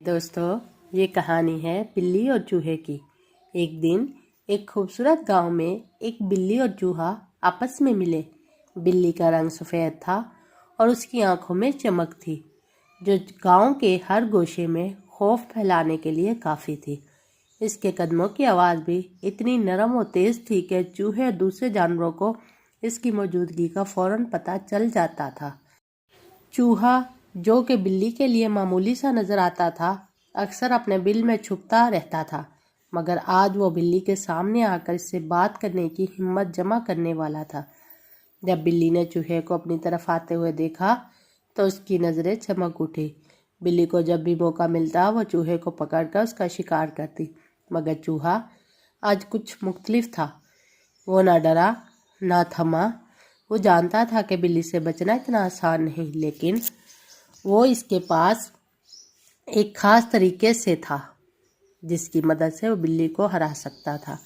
दोस्तों, ये कहानी है बिल्ली और चूहे की। एक दिन एक खूबसूरत गांव में एक बिल्ली और चूहा आपस में मिले। बिल्ली का रंग सफ़ेद था और उसकी आंखों में चमक थी, जो गांव के हर गोशे में खौफ फैलाने के लिए काफ़ी थी। इसके कदमों की आवाज़ भी इतनी नरम और तेज़ थी कि चूहे और दूसरे जानवरों को इसकी मौजूदगी का फ़ौरन पता चल जाता था। चूहा, जो कि बिल्ली के लिए मामूली सा नजर आता था, अक्सर अपने बिल में छुपता रहता था, मगर आज वो बिल्ली के सामने आकर इससे बात करने की हिम्मत जमा करने वाला था। जब बिल्ली ने चूहे को अपनी तरफ आते हुए देखा तो उसकी नज़रें चमक उठी। बिल्ली को जब भी मौका मिलता वो चूहे को पकड़कर उसका शिकार करती, मगर चूहा आज कुछ मुख्तलिफ था। वो ना डरा ना थमा। वो जानता था कि बिल्ली से बचना इतना आसान नहीं, लेकिन वो इसके पास एक खास तरीके से था जिसकी मदद से वो बिल्ली को हरा सकता था।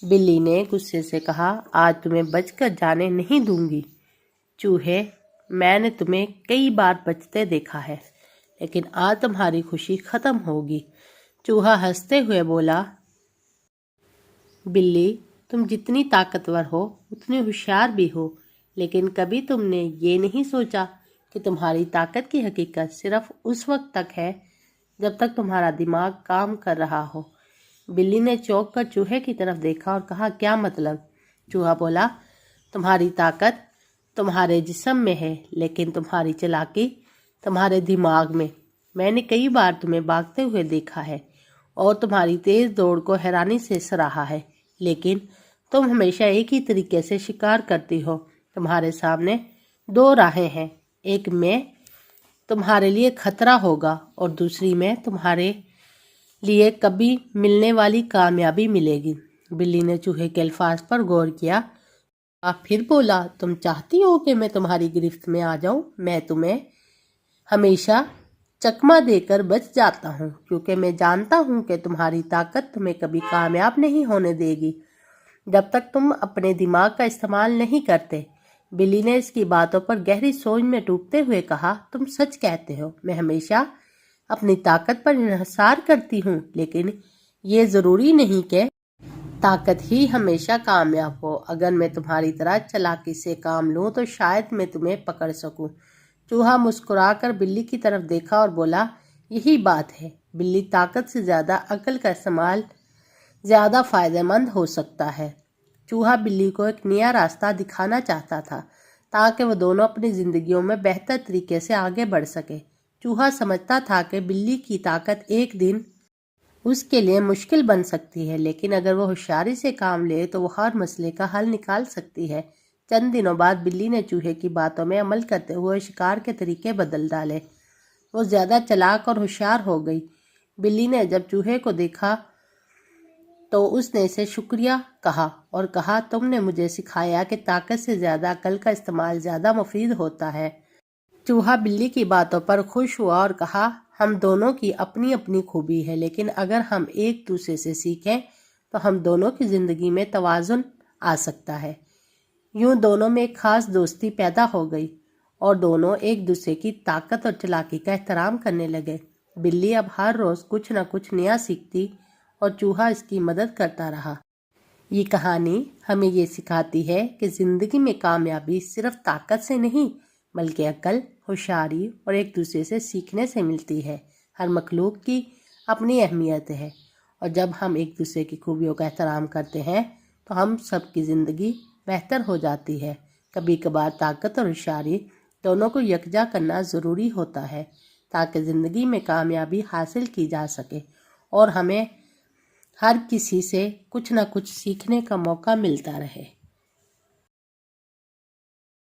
बिल्ली ने गुस्से से कहा, आज तुम्हें बचकर जाने नहीं दूंगी। चूहे, मैंने तुम्हें कई बार बचते देखा है, लेकिन आज तुम्हारी खुशी खत्म होगी। चूहा हंसते हुए बोला, बिल्ली, तुम जितनी ताकतवर हो उतनी होशियार भी हो, लेकिन कभी तुमने ये नहीं सोचा कि तुम्हारी ताकत की हकीकत सिर्फ उस वक्त तक है जब तक तुम्हारा दिमाग काम कर रहा हो। बिल्ली ने चौंक कर चूहे की तरफ देखा और कहा, क्या मतलब? चूहा बोला, तुम्हारी ताकत तुम्हारे जिस्म में है, लेकिन तुम्हारी चालाकी तुम्हारे दिमाग में। मैंने कई बार तुम्हें भागते हुए देखा है और तुम्हारी तेज दौड़ को हैरानी से सराहा है, लेकिन तुम हमेशा एक ही तरीके से शिकार करती हो। तुम्हारे सामने दो राहें हैं, एक में तुम्हारे लिए खतरा होगा और दूसरी में तुम्हारे लिए कभी मिलने वाली कामयाबी मिलेगी। बिल्ली ने चूहे के अल्फाज पर गौर किया। आप फिर बोला, तुम चाहती हो कि मैं तुम्हारी गिरफ्त में आ जाऊं? मैं तुम्हें हमेशा चकमा देकर बच जाता हूं, क्योंकि मैं जानता हूं कि तुम्हारी ताकत तुम्हें कभी कामयाब नहीं होने देगी जब तक तुम अपने दिमाग का इस्तेमाल नहीं करते। बिल्ली ने इसकी बातों पर गहरी सोच में डूबते हुए कहा, तुम सच कहते हो। मैं हमेशा अपनी ताकत पर इन्हिसार करती हूँ, लेकिन ये ज़रूरी नहीं कि ताकत ही हमेशा कामयाब हो। अगर मैं तुम्हारी तरह चालाकी से काम लूँ तो शायद मैं तुम्हें पकड़ सकूँ। चूहा मुस्कुराकर बिल्ली की तरफ देखा और बोला, यही बात है। बिल्ली, ताकत से ज़्यादा अक्ल का इस्तेमाल ज़्यादा फ़ायदेमंद हो सकता है। चूहा बिल्ली को एक नया रास्ता दिखाना चाहता था ताकि वो दोनों अपनी ज़िंदगियों में बेहतर तरीके से आगे बढ़ सके। चूहा समझता था कि बिल्ली की ताकत एक दिन उसके लिए मुश्किल बन सकती है, लेकिन अगर वो होशियारी से काम ले तो वो हर मसले का हल निकाल सकती है। चंद दिनों बाद बिल्ली ने चूहे की बातों में अमल करते हुए शिकार के तरीके बदल डाले। वो ज़्यादा चालाक और होशियार हो गई। बिल्ली ने जब चूहे को देखा तो उसने इसे शुक्रिया कहा और कहा, तुमने मुझे सिखाया कि ताकत से ज़्यादा अकल का इस्तेमाल ज़्यादा मुफीद होता है। चूहा बिल्ली की बातों पर खुश हुआ और कहा, हम दोनों की अपनी अपनी खूबी है, लेकिन अगर हम एक दूसरे से सीखें तो हम दोनों की ज़िंदगी में तवाज़ुन आ सकता है। यूं दोनों में एक खास दोस्ती पैदा हो गई और दोनों एक दूसरे की ताकत और चालाकी का एहतराम करने लगे। बिल्ली अब हर रोज़ कुछ न कुछ नया सीखती और चूहा इसकी मदद करता रहा। ये कहानी हमें ये सिखाती है कि ज़िंदगी में कामयाबी सिर्फ ताकत से नहीं, बल्कि अक्ल, होशियारी और एक दूसरे से सीखने से मिलती है। हर मखलूक की अपनी अहमियत है, और जब हम एक दूसरे की खूबियों का एहतराम करते हैं तो हम सब की ज़िंदगी बेहतर हो जाती है। कभी कभार ताकत और होशियारी दोनों को यकजा करना ज़रूरी होता है ताकि ज़िंदगी में कामयाबी हासिल की जा सके और हमें हर किसी से कुछ न कुछ सीखने का मौका मिलता रहे।